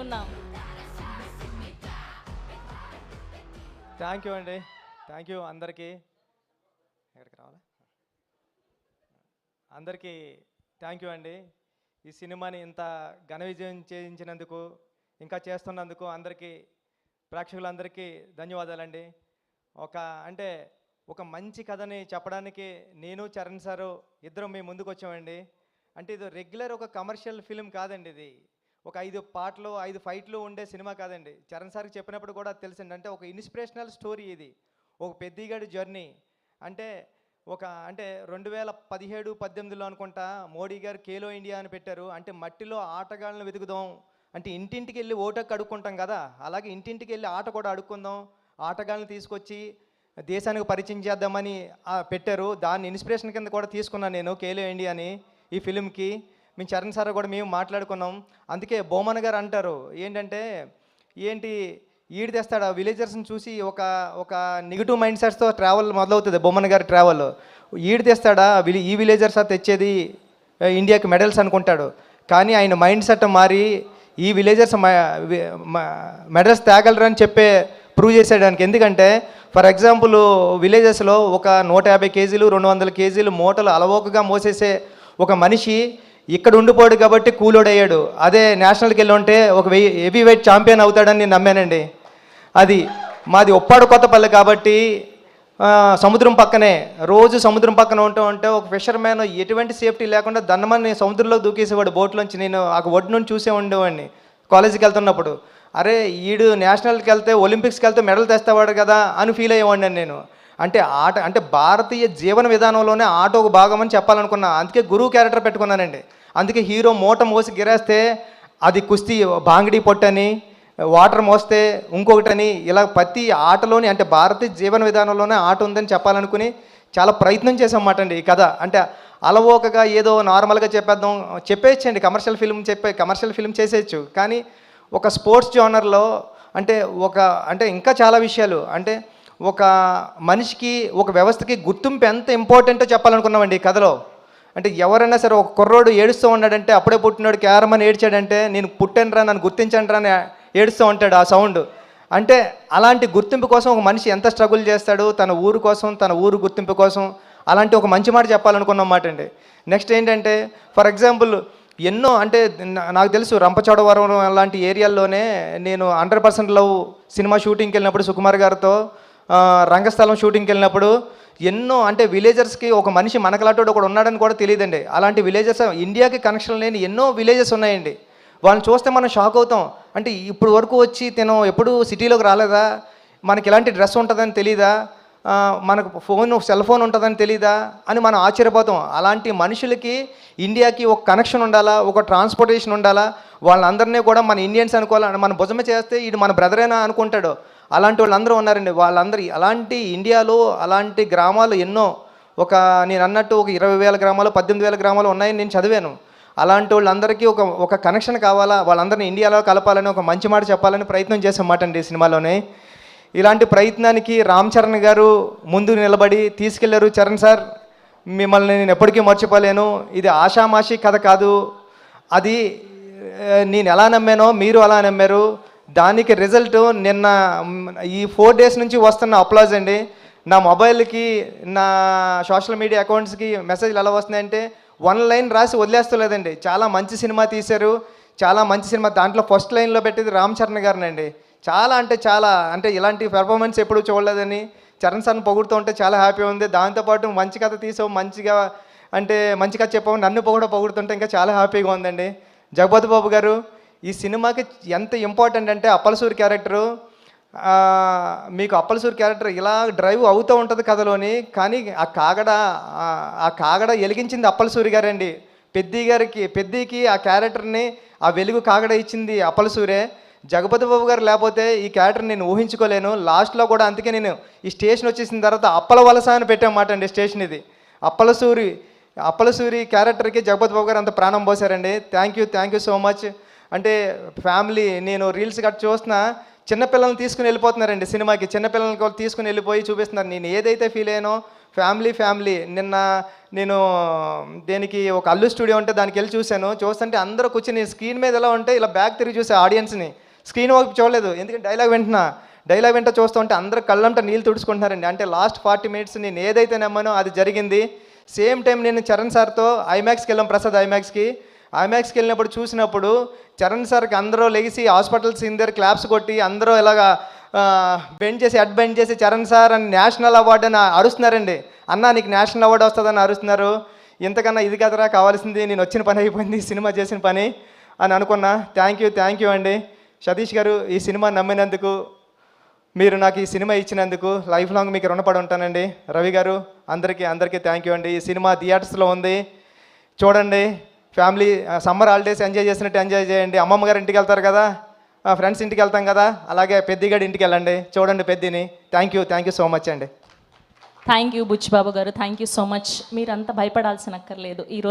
ఉన్నాం. Thank you అండి. Thank you అందరికీ. ఎక్కడికి రావాలా? అందరికీ థ్యాంక్ యూ అండి. ఈ సినిమాని ఇంత ఘన విజయం చేయించినందుకు, ఇంకా చేస్తున్నందుకు అందరికీ, ప్రేక్షకులందరికీ ధన్యవాదాలండి. అంటే ఒక మంచి కథని చెప్పడానికి నేను చరణ్ సారు ఇద్దరం మేము ముందుకు వచ్చామండి. అంటే ఇది రెగ్యులర్ ఒక కమర్షియల్ ఫిలిం కాదండి. ఇది ఒక 5 పాటలు 5 ఫైట్లు ఉండే సినిమా కాదండి. చరణ్ సార్కి చెప్పినప్పుడు కూడా తెలిసింది. అంటే ఒక ఇన్స్పిరేషనల్ స్టోరీ ఇది, ఒక పెద్దిగాడి జర్నీ. అంటే 2017-18లో అనుకుంటా మోడీ గారు ఖేలో ఇండియా అని పెట్టారు. అంటే మట్టిలో ఆటగాళ్ళను వెతుకుదాం, అంటే ఇంటింటికి వెళ్ళి ఓటకు అడుక్కుంటాం కదా, అలాగే ఇంటింటికి వెళ్ళి ఆట కూడా అడుక్కుందాం, ఆటగాళ్ళని తీసుకొచ్చి దేశానికి పరిచయం చేద్దామని పెట్టారు. దాన్ని ఇన్స్పిరేషన్ కింద కూడా తీసుకున్నాను నేను ఖేలో ఇండియాని ఈ ఫిలింకి. మేము చరణ్ సార్ కూడా మేము మాట్లాడుకున్నాం. అందుకే బొమ్మన్ గారు అంటారు ఏంటంటే, ఏంటి ఈడు తెస్తాడు ఆ విలేజర్స్ని చూసి ఒక నెగిటివ్ మైండ్ సెట్స్తో ట్రావెల్ మొదలవుతుంది బొమ్మన్ గారి ట్రావెల్. ఈడు తెస్తాడా ఈ విలేజర్స్ తెచ్చేది ఇండియాకి మెడల్స్ అనుకుంటాడు. కానీ ఆయన మైండ్ సెట్ మారి ఈ విలేజర్స్ మెడల్స్ తేగలరు అని ప్రూవ్ చేసేయడానికి. ఎందుకంటే ఫర్ ఎగ్జాంపుల్ విలేజెస్లో ఒక 150 కేజీలు 200 కేజీలు మూటలు అలవోకగా మోసేసే ఒక మనిషి ఇక్కడ ఉండిపోయాడు కాబట్టి కూలోడయ్యాడు. అదే నేషనల్కి వెళ్ళి ఉంటే ఒక హెవీ వెయిట్ ఛాంపియన్ అవుతాడని నేను నమ్మానండి. అది మాది ఉప్పాడు కొత్తపల్లి కాబట్టి సముద్రం పక్కనే, రోజు సముద్రం పక్కన ఉంటే ఒక ఫిషర్మ్యాన్ ఎటువంటి సేఫ్టీ లేకుండా దన్నమని సముద్రంలో దూకేసేవాడు బోట్లోంచి. నేను ఆ ఒడ్డు నుంచి చూసే ఉండేవాడిని కాలేజీకి వెళ్తున్నప్పుడు. అరే ఈడు నేషనల్కి వెళ్తే ఒలింపిక్స్కి వెళ్తే మెడల్ తెస్తావాడు కదా అని ఫీల్ అయ్యేవాడిని నేను. అంటే ఆట అంటే భారతీయ జీవన విధానంలోనే ఆట ఒక భాగం అని చెప్పాలనుకున్నా. అందుకే గురువు క్యారెక్టర్ పెట్టుకున్నానండి. అందుకే హీరో మూట మోసి గిరేస్తే అది కుస్తీ బాంగిడి పొట్టని, వాటర్ మోస్తే ఇంకొకటని, ఇలా ప్రతి ఆటలోని అంటే భారతీయ జీవన విధానంలోనే ఆట ఉందని చెప్పాలనుకుని చాలా ప్రయత్నం చేసామన్నమాట అండి ఈ కథ. అంటే అలవోకగా ఏదో నార్మల్గా చెప్పేయచ్చండి, కమర్షియల్ ఫిల్మ్ చేసేయచ్చు. కానీ ఒక స్పోర్ట్స్ జోనర్లో అంటే ఇంకా చాలా విషయాలు, అంటే ఒక మనిషికి ఒక వ్యవస్థకి గుర్తింపు ఎంత ఇంపార్టెంటో చెప్పాలనుకున్నామండి ఈ కథలో. అంటే ఎవరైనా సరే ఒక కుర్రోడు ఏడుస్తూ ఉన్నాడంటే, అప్పుడే పుట్టినాడు క్యారమని ఏడ్చాడంటే, నేను పుట్టానురా నన్ను గుర్తించండి రా అని ఏడుస్తూ ఉంటాడు ఆ సౌండ్. అంటే అలాంటి గుర్తింపు కోసం ఒక మనిషి ఎంత స్ట్రగుల్ చేస్తాడు తన ఊరు కోసం, తన ఊరు గుర్తింపు కోసం. అలాంటి ఒక మంచి మాట చెప్పాలనుకున్నమాట అండి. నెక్స్ట్ ఏంటంటే ఫర్ ఎగ్జాంపుల్ ఎన్నో అంటే నాకు తెలుసు రంపచోడవరం అలాంటి ఏరియాల్లోనే నేను 100% లవ్ సినిమా షూటింగ్కి వెళ్ళినప్పుడు సుకుమార్ గారితో రంగస్థలం షూటింగ్కి వెళ్ళినప్పుడు ఎన్నో అంటే విలేజర్స్కి ఒక మనిషి మనకలాంటి ఒకడు ఉన్నాడని కూడా తెలియదండి. అలాంటి విలేజెస్ ఇండియాకి కనెక్షన్ లేని ఎన్నో విలేజెస్ ఉన్నాయండి. వాళ్ళని చూస్తే మనం షాక్ అవుతాం. అంటే ఇప్పుడు వరకు వచ్చి తిను ఎప్పుడు సిటీలోకి రాలేదా, మనకి ఇలాంటి డ్రెస్ ఉంటుందని తెలీదా, మనకు సెల్ ఫోన్ ఉంటుందని తెలీదా అని మనం ఆశ్చర్యపోతాం. అలాంటి మనుషులకి ఇండియాకి ఒక కనెక్షన్ ఉండాలా, ఒక ట్రాన్స్పోర్టేషన్ ఉండాలా, వాళ్ళందరినీ కూడా మన ఇండియన్స్ అనుకోవాలని మన భుజమే చేస్తే ఇది మన బ్రదరేనా అనుకుంటాడు. అలాంటి వాళ్ళందరూ ఉన్నారండి. వాళ్ళందరూ అలాంటి ఇండియాలో అలాంటి గ్రామాలు ఎన్నో, నేను అన్నట్టు ఒక 20,000 గ్రామాలు 18,000 గ్రామాలు ఉన్నాయని నేను చదివాను. అలాంటి వాళ్ళందరికీ ఒక కనెక్షన్ కావాలా, వాళ్ళందరినీ ఇండియాలో కలపాలని ఒక మంచి మాట చెప్పాలని ప్రయత్నం చేసామాట అండి ఈ సినిమాలోనే. ఇలాంటి ప్రయత్నానికి రామ్ చరణ్ గారు ముందు నిలబడి తీసుకెళ్లారు. చరణ్ సార్ మిమ్మల్ని నేను ఎప్పటికీ మర్చిపోలేను, ఇది ఆషామాషి కథ కాదు, అది నేను ఎలా నమ్మానో మీరు అలా నమ్మారు, దానికి రిజల్ట్ నిన్న ఈ 4 days నుంచి వస్తున్న అప్లాజ్ అండి. నా మొబైల్కి నా సోషల్ మీడియా అకౌంట్స్కి మెసేజ్లు ఎలా వస్తున్నాయంటే 1 line రాసి వదిలేస్తలేదండి. చాలా మంచి సినిమా తీశారు, చాలా మంచి సినిమా, దాంట్లో ఫస్ట్ లైన్లో పెట్టేది రామ్ చరణ్ గారినండి. చాలా అంటే ఇలాంటి పెర్ఫార్మెన్స్ ఎప్పుడూ చూడలేదని చరణ్ సార్ని పొగుడుతూ ఉంటే చాలా హ్యాపీ ఉంది. దాంతోపాటు మంచి కథ తీసావు, మంచి కథ చెప్పావు, నన్ను పొగుడుతుంటే ఇంకా చాలా హ్యాపీగా ఉందండి. జగపతి బాబు గారు ఈ సినిమాకి ఎంత ఇంపార్టెంట్ అంటే అప్పలసూరి క్యారెక్టరు, మీకు అప్పలసూరి క్యారెక్టర్ ఇలా డ్రైవ్ అవుతూ ఉంటుంది కథలోని, కానీ ఆ కాగడ వెలిగించింది అప్పలసూరి గారండి. పెద్దికి ఆ క్యారెక్టర్ని ఆ వెలుగు కాగడ ఇచ్చింది అప్పలసూరే. జగపతి బాబు గారు లేకపోతే ఈ క్యారెక్టర్ నేను ఊహించుకోలేను. లాస్ట్లో కూడా అందుకే నేను ఈ స్టేషన్ వచ్చేసిన తర్వాత అప్పల వలస అని పెట్టామాట అండి స్టేషన్. ఇది అప్పలసూరి క్యారెక్టర్కి జగపతి బాబు గారు అంత ప్రాణం పోసారండి. Thank you so much. అంటే ఫ్యామిలీ నేను రీల్స్ గట్ట చూస్తున్నా, చిన్నపిల్లల్ని తీసుకుని వెళ్ళిపోతున్నారండి సినిమాకి, చిన్నపిల్లల్ని తీసుకుని వెళ్ళిపోయి చూపిస్తున్నారు. నేను ఏదైతే ఫీల్ అయ్యానో ఫ్యామిలీ నిన్న నేను దేనికి ఒక అల్లు స్టూడియో ఉంటే దానికి వెళ్ళి చూశాను. చూస్తుంటే అందరూ కూర్చొని స్క్రీన్ మీద ఎలా ఉంటే ఇలా బ్యాక్ తిరిగి చూసే ఆడియన్స్ని, స్క్రీన్ వైపు చూడలేదు. ఎందుకంటే డైలాగ్ వింటా చూస్తూ ఉంటే అందరూ కళ్ళంట నీళ్ళు తుడుచుకుంటున్నారండి. అంటే లాస్ట్ 40 minutes నేను ఏదైతే నమ్మానో అది జరిగింది. సేమ్ టైం నేను చరణ్ సార్తో ఐమాక్స్కి వెళ్ళాం, ప్రసాద్ ఐమాక్స్కి వెళ్ళినప్పుడు చూసినప్పుడు చరణ్ సార్కి అందరూ లెగిసి హాస్పిటల్ సీన్ దగ్గర క్లాప్స్ కొట్టి అందరూ ఇలాగా బెండ్ చేసి చరణ్ సార్ అని నేషనల్ అవార్డు అని అరుస్తున్నారండి. అన్నా నీకు నేషనల్ అవార్డు వస్తుందని అరుస్తున్నారు. ఇంతకన్నా ఇది కదరా కావాల్సింది, నేను వచ్చిన పని అయిపోయింది, సినిమా చేసిన పని అని అనుకున్నా. థ్యాంక్ యూ అండి సతీష్ గారు, ఈ సినిమా నమ్మినందుకు, మీరు నాకు ఈ సినిమా ఇచ్చినందుకు లైఫ్ లాంగ్ మీకు రుణపడి ఉంటానండి. రవి గారు అందరికీ థ్యాంక్ యూ అండి. ఈ సినిమా థియేటర్స్లో ఉంది, చూడండి. ఫ్యామిలీ సమ్మర్ హాలిడేస్ ఎంజాయ్ చేసినట్టు ఎంజాయ్ చేయండి. అమ్మమ్మ గారు ఇంటికి వెళ్తారు కదా, ఫ్రెండ్స్ ఇంటికి వెళ్తాం కదా, అలాగే పెద్దిగాడి ఇంటికి వెళ్ళండి, చూడండి పెద్దిని. థ్యాంక్ యూ సో మచ్ అండి. థ్యాంక్ యూ బుచ్చిబాబు గారు, థ్యాంక్ యూ సో మచ్. మీరంతా భయపడాల్సిన అక్కర్లేదు. ఈరోజు